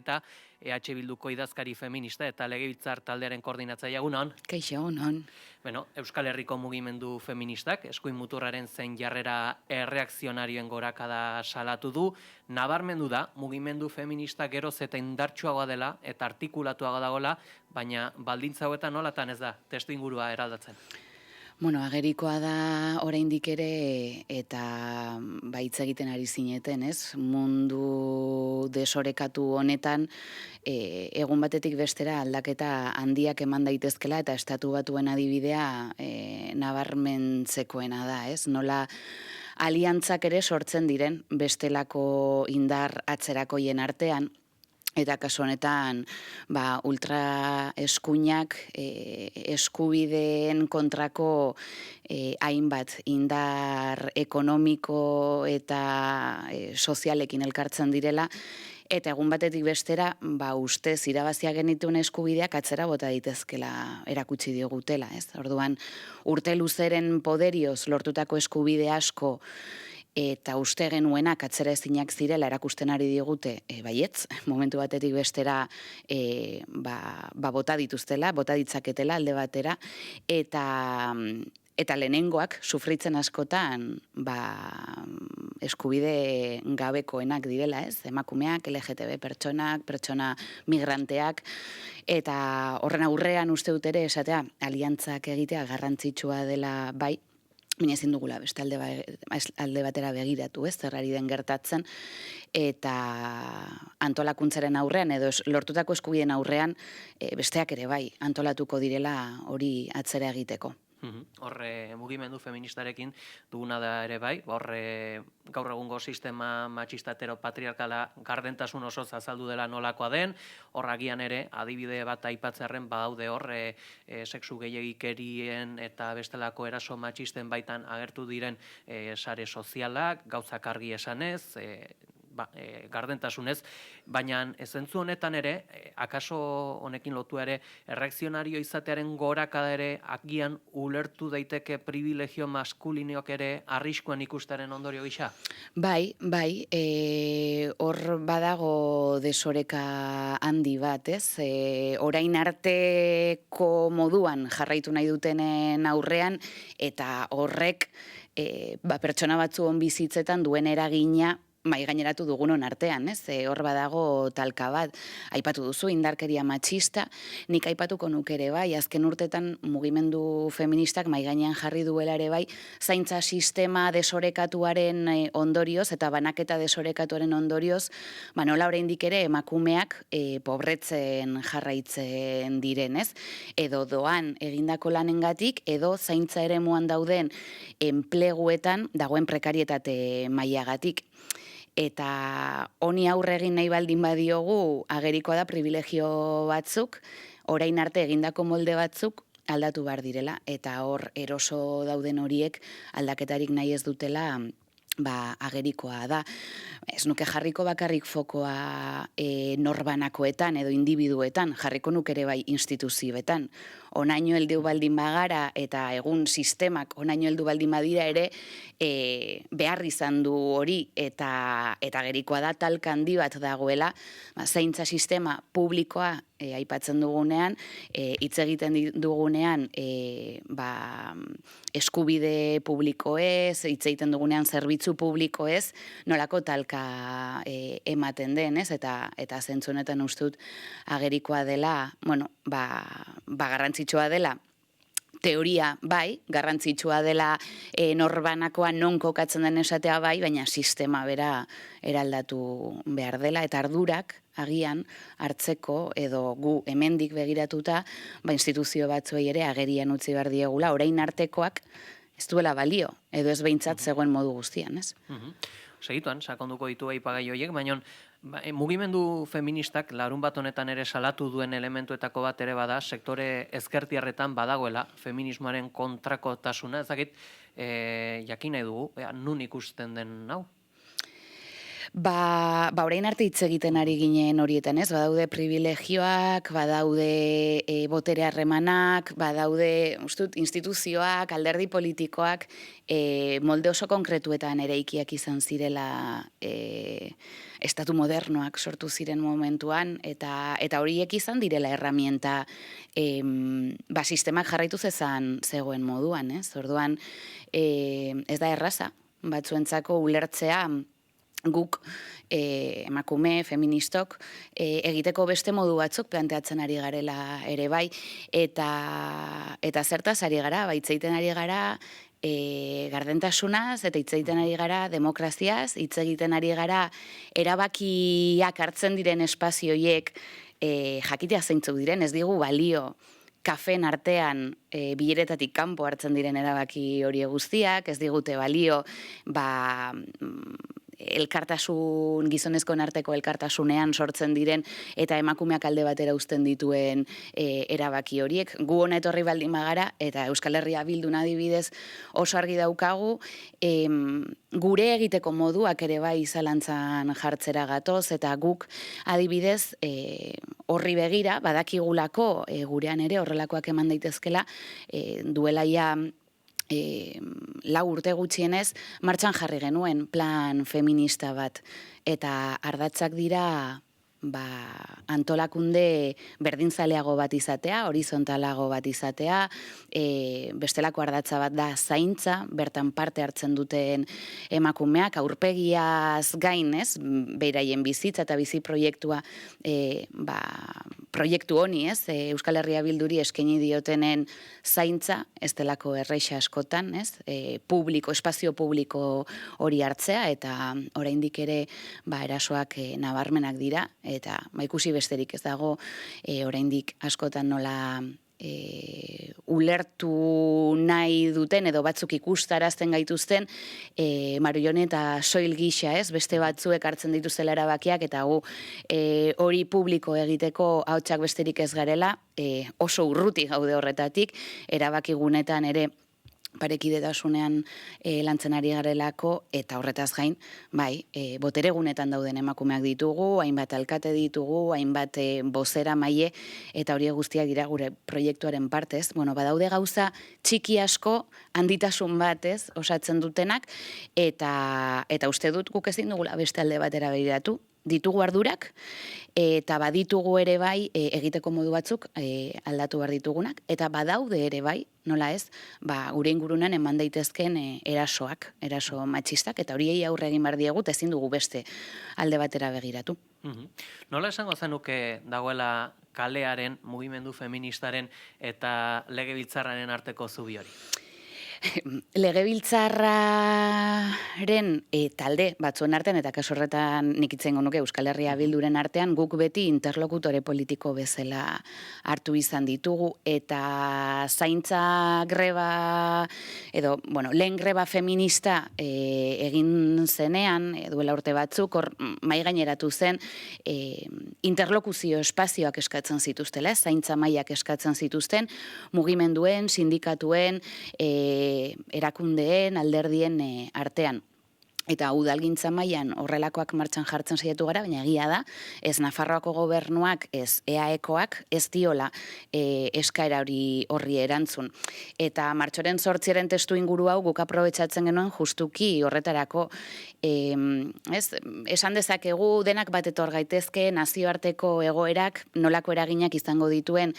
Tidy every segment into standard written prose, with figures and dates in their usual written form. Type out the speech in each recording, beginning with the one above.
eta EH Bilduko idazkari feminista eta legebiltzar taldearen koordinatzaile. Egunon. Kaixo, egunon. Euskal Herriko mugimendu feministak eskuin muturraren zein jarrera erreakzionarioen gorakada salatu du. Nabarmendu da mugimendu feminista geroz eta indartsuagoa dela eta artikulatuagoa dagoela, baina baldintza hauetan nolatan ez da testuingurua eraldatzen. Agerikoa da oraindik ere eta hitz egiten ari zineten, ez? Mundu desorekatu honetan egun batetik bestera aldaketa handiak eman daitezkela eta Estatu Batuen adibidea nabarmentzekoena da, ez? Nola aliantzak ere sortzen diren bestelako indar atzerakoien artean. Eta kasu honetan ultra eskuinak eskubideen kontrako hainbat indar ekonomiko eta sozialekin elkartzen direla, eta egun batetik bestera ustez irabazia genituen eskubideak atzera bota daitezkela erakutsi digutela, ez? Orduan, urte luzeren poderioz lortutako eskubide asko eta uste genuenak atzera ezinak zirela erakusten ari digute, baietz, momentu batetik bestera bota dituztela, bota ditzaketela alde batera, eta lehenengoak sufritzen askotan eskubide gabekoenak direla, ez? Emakumeak, LGTB pertsonak, pertsona migranteak, eta horren aurrean uste dut ere esatea aliantzak egitea garrantzitsua dela bai, baina ezin dugula beste alde batera begiratu, ez, zer ari den gertatzen, eta antolakuntzaren aurrean edo lortutako eskubideen aurrean besteak ere bai antolatuko direla hori atzera egiteko. Horre mugimendu feministarekin duguna da ere bai, horre gaur egungo sistema matxista heteropatriarkala gardentasun osoz azaldu dela nolakoa den, horragian ere adibide bat aipatzearren badaude horre sexu gehiegikerien eta bestelako eraso matxisten baitan agertu diren sare sozialak, gauzak argi esanez, gardentasunez, baina zentzu honetan ere, akaso honekin lotu ere, erreakzionario izatearen gorakada ere agian ulertu daiteke privilegio maskulineok ere arriskuan ikustaren ondorio gisa? Bai, hor badago desoreka handi bat, ez? Orain arteko moduan jarraitu nahi dutenen aurrean, eta horrek pertsona batzuen bizitzetan duen eragina mai gaineratu dugunon artean, ez? Hor badago talka bat, aipatu duzu indarkeria matxista, nik aipatuko nuke ere bai, azken urtetan mugimendu feministak mai gainean jarri duela ere bai, zaintza sistema desorekatuaren ondorioz eta banaketa desorekatuaren ondorioz, nola oraindik ere emakumeak pobretzen jarraitzen diren, ez? Edo doan egindako lanengatik, edo zaintza eremuan dauden enpleguetan dagoen prekarietate mailagatik. Eta honi aurre egin nahi baldin badiogu agerikoa da privilegio batzuk, orain arte egindako molde batzuk aldatu behar direla, eta hor eroso dauden horiek aldaketarik nahi ez dutela agerikoa da. Ez nuke jarriko bakarrik fokoa norbanakoetan edo individuetan, jarriko nuke ere bai instituzioetan. Onaino heldu baldin bagara eta egun sistemak onaino heldu baldin badira ere behar izan du hori eta agerikoa da talka handi bat dagoela, zaintza sistema publikoa aipatzen dugunean, hitz egiten dugunean eskubide publikoez, hitz egiten dugunean zerbitzu publikoez, nolako talka ematen den, ez? Eta zentzu honetan uste dut agerikoa dela, garrantzitsua dela, teoria bai, garrantzitsua dela norbanakoa non kokatzen den esatea bai, baina sistema bera eraldatu behar dela, eta ardurak agian hartzeko edo gu hemendik begiratuta instituzio batzuei ere agerian utzi behar diegula, orain artekoak ez duela balio, edo ez behintzat zegoen modu guztian, ez? Segituan, sakonduko ditu aipagai horiek, baina mugimendu feministak larun bat honetan ere salatu duen elementuetako bat ere bada, sektore ezkertiarretan badagoela feminismoaren kontrakotasuna, ezakit jakin nahi dugu, nun ikusten den hau? Orain arte hitz egiten ari ginen horietan, ez? Badaude privilegioak, badaude botere harremanak, badaude, ustut, instituzioak, alderdi politikoak, molde oso konkretuetan eraikiak izan zirela estatu modernoak sortu ziren momentuan, eta horiek izan direla herramienta sistemak jarraitu zezan zegoen moduan, ez? Orduan, ez da erraza, batzuentzako ulertzea, guk emakume, feministok, egiteko beste modu batzuk planteatzen ari garela ere bai, eta zertaz ari gara, hitz ari gara gardentasunaz, eta hitz egiten ari gara demokraziaz, hitz egiten ari gara erabakiak hartzen diren espazioiek jakitea zeintzuk diren, ez digu balio kafen artean bileretatik kanpo hartzen diren erabaki hori guztiak, ez digute balio elkartasun, gizonezkoen arteko elkartasunean sortzen diren eta emakumeak alde batera uzten dituen erabaki horiek. Gu hona etorri baldin bagara, eta Euskal Herria Bildun adibidez oso argi daukagu, gure egiteko moduak ere bai zalantzan jartzera gatoz, eta guk adibidez horri begira, badakigulako gurean ere horrelakoak eman daitezkela, duela ja 4 urte gutxienez martxan jarri genuen plan feminista bat, eta ardatzak dira antolakunde berdinzaleago bat izatea, horizontalago bat izatea, bestelako ardatza bat da zaintza, bertan parte hartzen duten emakumeak, aurpegiaz gain, ez, beraien bizitza eta bizi proiektua, proiektu honi, ez, Euskal Herria Bilduri eskaini diotenen zaintza, ez delako erreixa askotan, ez, espazio publiko hori hartzea, eta oraindik ere erasoak nabarmenak dira, eta ikusi besterik ez dago oraindik askotan nola ulertu nahi duten edo batzuk ikustarazten gaituzten Marujone eta soil gisa, ez, beste batzuek hartzen dituzela erabakiak, eta hori publiko egiteko ahotsak besterik ez garela, oso urruti gaude horretatik, erabakigunetan ere parekidetasunean lantzen ari garelako, eta horretaz gain, boteregunetan dauden emakumeak ditugu, hainbat alkate ditugu, hainbat bozera maile, eta hori guztiak dira gure proiektuaren partez. Badaude gauza txiki asko, handitasun batez osatzen dutenak, eta uste dut guk ezin dugula beste alde batera begiratu, ditugu ardurak, eta baditugu ere bai egiteko modu batzuk aldatu behar ditugunak, eta badaude ere bai, nola ez, gure ingurunan eman daitezken erasoak, eraso matxistak, eta horiei aurre egin behar diegu, ezin dugu beste alde batera begiratu. Nola esango zenuke dagoela kalearen, mugimendu feministaren eta legebiltzarraren arteko zubi hori? Legebiltzarraren talde batzuen artean, eta kasu horretan nik itzengo nuke Euskal Herria Bilduren artean, guk beti interlokutore politiko bezala hartu izan ditugu, eta zaintza greba, edo, lehen greba feminista egin zenean, duela urte batzuk, hor mai gaineratu zen, interlokuzio espazioak eskatzen zituztela, zaintza mailak eskatzen zituzten, mugimenduen, sindikatuen, erakundeen, alderdien artean. Eta udalgintza mailan horrelakoak martxan jartzen saiatu gara, baina egia da, ez Nafarroako gobernuak, ez EAEkoak, ez diola eskaera horri erantzun. Eta martxoren 8 testu inguru hau guk aprobetxatzen genuen justuki horretarako, esan dezakegu denak bat etor gaitezke nazioarteko egoerak nolako eraginak izango dituen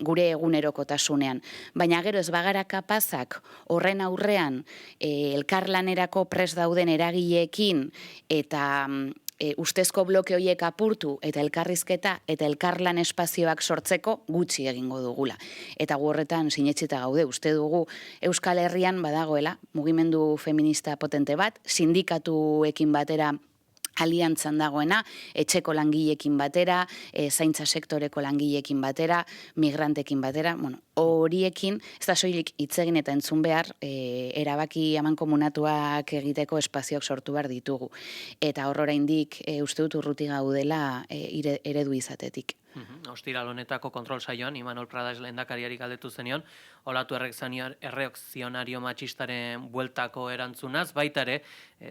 gure egunerokotasunean. Baina gero ez bagara kapazak horren aurrean elkarlanerako prest dauden eragileekin eta ustezko bloke horiek apurtu eta elkarrizketa eta elkarlan espazioak sortzeko gutxi egingo dugula. Eta gu horretan sinetsita gaude, uste dugu Euskal Herrian badagoela mugimendu feminista potente bat, sindikatuekin batera aliantzan dagoena, etxeko langileekin batera, zaintza sektoreko langileekin batera, migrantekin batera, horiekin, ez da soilik hitz egin eta entzun behar, erabaki amankomunatuak egiteko espazioak sortu behar ditugu. Eta hor oraindik uste dut urruti gaudela eredu izatetik. Ostiral honetako kontrol saioan, Imanol Prades lehendakariari galdetu zenion, olatu erreakzionario matxistaren bueltako erantzunaz, baita ere,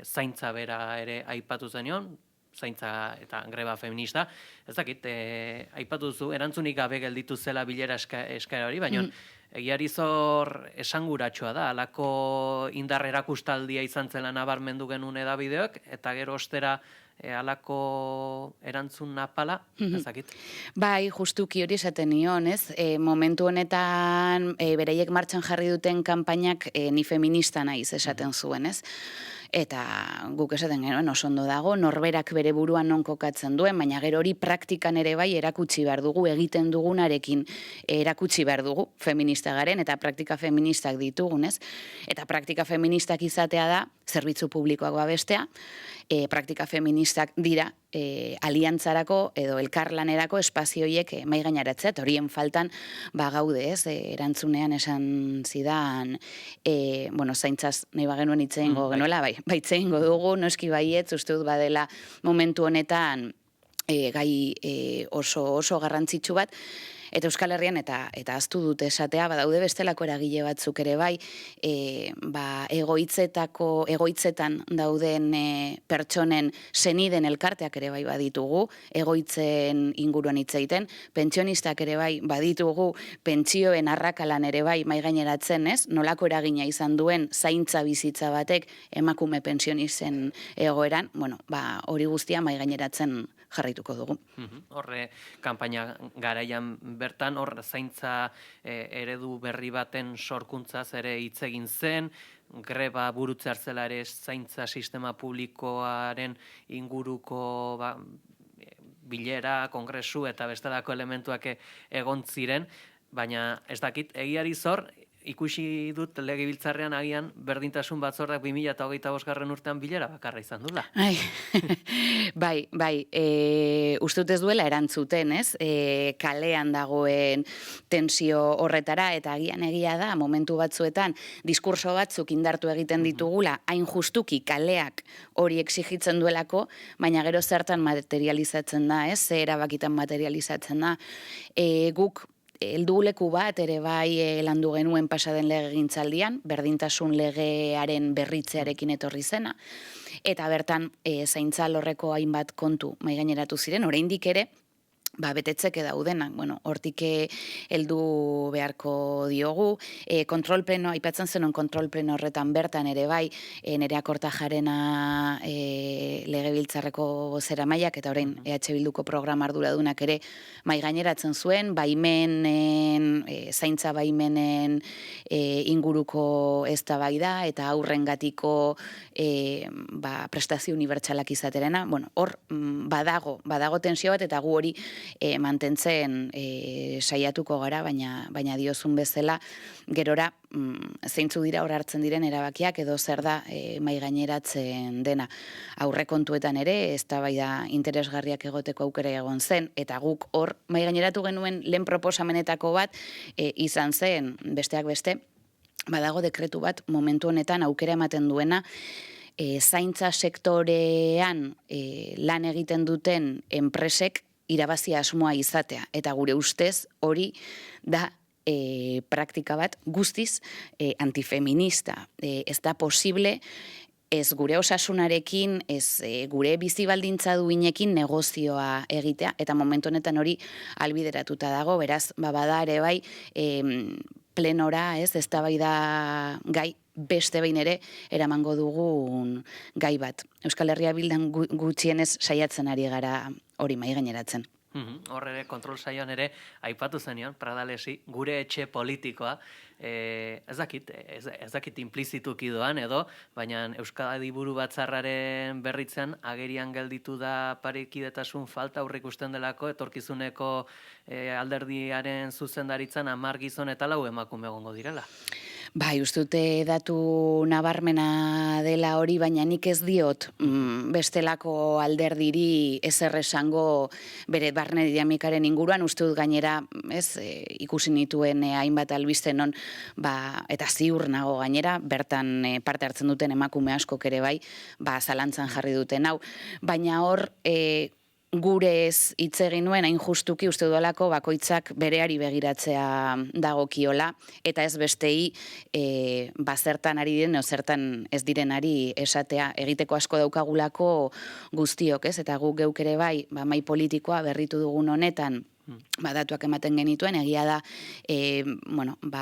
zaintza bera ere aipatu zenion, zaintza eta greba feminista. Ez dakit, aipatu duzu, erantzunik gabe gelditu zela bilera eskaera hori, baina egiari zor esanguratsua da, alako indar erakustaldia izan zela nabarmendu genuen edabideok, eta gero ostera alako erantzun napala, ezakit. Bai, justuki hori esaten nion, ez? Momentu honetan beraiek martxan jarri duten kanpainak ni feminista naiz esaten zuen, ez? Eta guk esaten genuen oso ondo dago, norberak bere buruan non kokatzen duen, baina gero hori praktikan ere bai erakutsi behar dugu, egiten dugunarekin erakutsi behar dugu feminista garen, eta praktika feministak ditugunez. Eta praktika feministak izatea da, zerbitzu publikoak babestea, praktika feministak dira aliantzarako edo elkarlanerako espazioiek maigainaratzea, eta horien faltan gaude, ez, erantzunean esan zidan, zaintzaz nahi bagenuen itzeingo genuela, bai, itzeingo dugu, noski baietz, uste dut badela momentu honetan gai oso garrantzitsu bat, eta Euskal Herrian, eta ahaztu dut esatea, badaude bestelako eragile batzuk ere bai, egoitzetan dauden pertsonen seniden elkarteak ere bai baditugu, egoitzen inguruan hitz egiten, pentsionistak ere bai baditugu, pentsioen arrakalan ere bai maigaineratzen, ez? Nolako eragina izan duen zaintza bizitza batek emakume pentsionisten egoeran, hori guztia maigaineratzen jarraituko dugu. Horre, kanpaina garaian bertan, hor zaintza eredu berri baten sorkuntzaz ere hitz egin zen, greba burutze hartzela ere zaintza sistema publikoaren inguruko bilera, kongresu eta bestelako elementuak egon ziren, baina ez dakit, egiari zor, ikusi dut legebiltzarrean agian berdintasun batzordak 2025 urtean bilera bakarra izan dula. Bai, uste dut ez duela erantzuten, ez? Kalean dagoen tensio horretara, eta agian egia da, momentu batzuetan, diskurso batzuk indartu egiten ditugula, hain justuki kaleak hori exigitzen duelako, baina gero zertan materializatzen da, ez? Erabakitan materializatzen da. Guk helduleku bat ere bai landu genuen pasaden legegintzaldian, berdintasun legearen berritzearekin etorri zena, eta bertan zaintza alorreko hainbat kontu maigaineratu ziren, oraindik ere betetzeke daudenak, hortik heldu beharko diogu, kontrol pleno, aipatzen zenuen kontrol pleno horretan bertan ere bai, Nerea Kortajarena legebiltzarreko bozeramaileak eta orain EH Bilduko programa arduradunak ere maigaineratzen zuen, zaintza baimenen inguruko eztabaida eta aurrengatiko prestazio unibertsalak izaterena, hor badago tensio bat, eta gu hori mantentzen saiatuko gara, baina diozun bezala gerora zeintzu dira hor hartzen diren erabakiak edo zer da maigaineratzen dena. Aurrekontuetan ere eztabaida interesgarriak egoteko aukera egon zen, eta guk hor maigaineratu genuen lehen proposamenetako bat izan zen, besteak beste, badago dekretu bat momentu honetan aukera ematen duena zaintza sektorean lan egiten duten enpresek irabazi asmoa izatea, eta gure ustez hori da praktika bat guztiz antifeminista. Ez da posible ez gure osasunarekin, ez gure bizi baldintza duinekin negozioa egitea, eta momentu honetan hori albideratuta dago, beraz, bada ere bai, plenora, eztabaida gai beste behin ere eramango dugun gai bat. Euskal Herria Bildan gutxienez saiatzen ari gara hori maigaineratzen. Hor ere, kontrol saioan ere, aipatu zenion, Pradalesi, gure etxe politikoa, ez dakit implizituki doan edo, baina Euskadi Buru Batzarraren berritzen agerian gelditu da parekidetasun falta aurreikusten delako, etorkizuneko alderdiaren zuzendaritzan 10 gizon eta 4 emakume egongo direla. Bai, ustute datu nabarmena dela hori, baina nik ez diot bestelako alderdiri ezer esango bere barne dinamikaren inguruan, uste dut gainera, ikusi nituen hainbat albiste non, eta ziur nago gainera, bertan parte hartzen duten emakume askok ere bai, zalantzan jarri duten hau, baina hor gurez hitz egin nuen, hain justuki uste dudalako bakoitzak bereari begiratzea dagokiola, eta ez bestei zertan ari diren, zertan ez direnari esatea, egiteko asko daukagulako guztiok, ez? Eta guk geuk ere bai, mahai politikoa berritu dugun honetan, datuak ematen genituen, egia da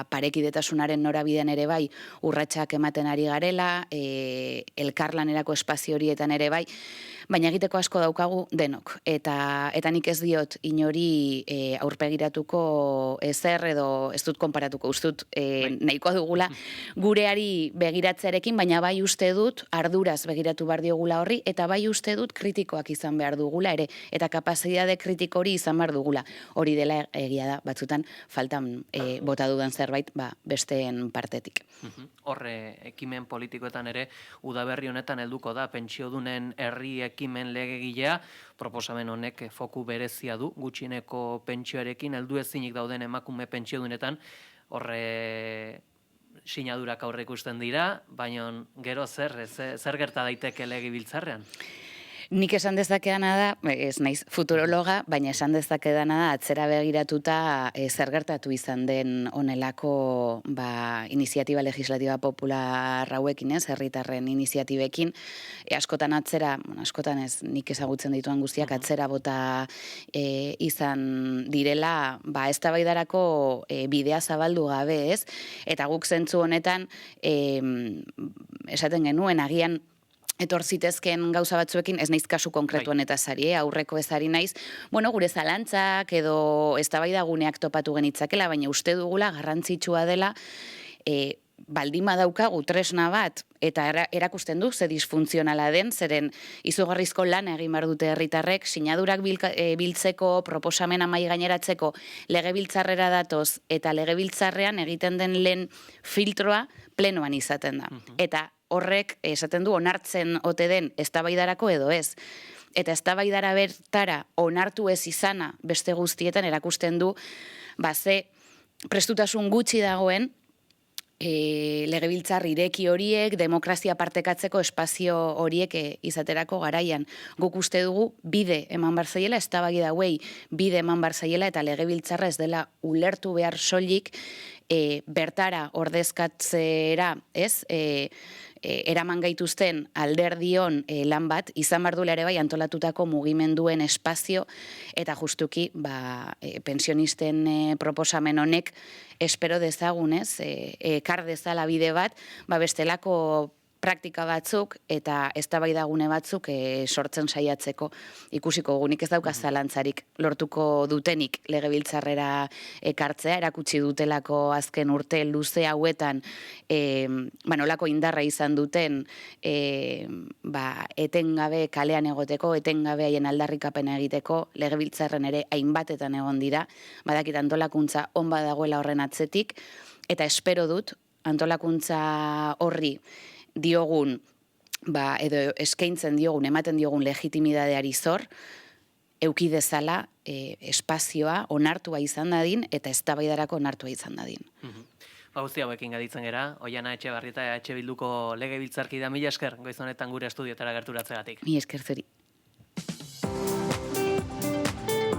parekidetasunaren norabidean ere bai urratsak ematen ari garela, elkarlanerako espazio horietan ere bai, baina egiteko asko daukagu denok. Eta nik ez diot inori aurpegiratuko ezer edo ez dut konparatuko, ustut nahikoa dugula gureari begiratzearekin, baina bai uste dut arduraz begiratu behar diogula horri, eta bai uste dut kritikoak izan behar dugula ere, eta kapazitate kritiko hori izan behar dugula. Hori dela egia da, batzutan faltan bota dudan zerbait besteen partetik. Horre, ekimen politikoetan ere, udaberri honetan helduko da, pentsiodunen herri ekimen legegilea, proposamen honek foku berezia du, gutxieneko pentsioarekin, heldu ezinik dauden emakume pentsiodunetan, horre sinadurak aurre ikusten dira, baina gero zer gerta daiteke legebiltzarrean? Nik esan dezakedana da, ez naiz futurologa, baina esan dezakedana da atzera begiratuta zer gertatu izan den honelako iniziatiba legislatiba popular hauekin, herritarren iniziatibekin, askotan atzera, askotan ez nik ezagutzen dituan guztiak atzera bota izan direla, eztabaidarako bidea zabaldu gabe, ez? Eta guk zentzu honetan esaten genuen agian etor zitezken gauza batzuekin, ez naiz kasu konkretuan eta zari, aurreko ezari naiz, gure zalantzak edo eztabaidaguneak topatu genitzakela, baina uste dugula garrantzitsua dela, baldima daukagu tresna bat, eta erakusten du ze disfuntzionala den, zeren izugarrizko lan egin behar dute herritarrek, sinadurak biltzeko, proposamena mahai gaineratzeko, legebiltzarrera datoz, eta legebiltzarrean egiten den lehen filtroa plenoan izaten da. Eta horrek esaten du onartzen ote den eztabaidarako edo ez. Eta eztabaidara bertara onartu ez izana beste guztietan erakusten du ze prestutasun gutxi dagoen legebiltzar ireki horiek, demokrazia partekatzeko espazio horiek izaterako garaian. Guk uste dugu bide eman bar zaiela, eztabaida hauei bide eman bar zaiela, eta legebiltzarra ez dela ulertu behar soilik bertara ordezkatzera, ez? Eraman gaituzten alderdion lan bat, izan behar duela ere bai antolatutako mugimenduen espazio, eta justuki pensionisten proposamen honek espero dezagunez, ekar dezala bide bat, bestelako praktika batzuk eta eztabaidagune batzuk sortzen saiatzeko ikusiko gunik ez dauka zalantzarik lortuko dutenik legebiltzarrera ekartzea, erakutsi dutelako azken urte luze hauetan nolako indarra izan duten etengabe kalean egoteko, etengabe haien aldarrikapena egiteko, legebiltzarren ere hainbatetan egon dira, badakit antolakuntza on badagoela horren atzetik, eta espero dut antolakuntza horri diogun, edo eskaintzen diogun, ematen diogun legitimidadeari zor, euki dezala espazioa onartua izan dadin eta eztabaidarako onartua izan dadin. Guzti hauekin gaditzen gera, Oiana Etxebarrieta EH Bilduko legebiltzarkidea, mila esker goiz honetan gure estudiotara gerturatzegatik. Mila esker zuri.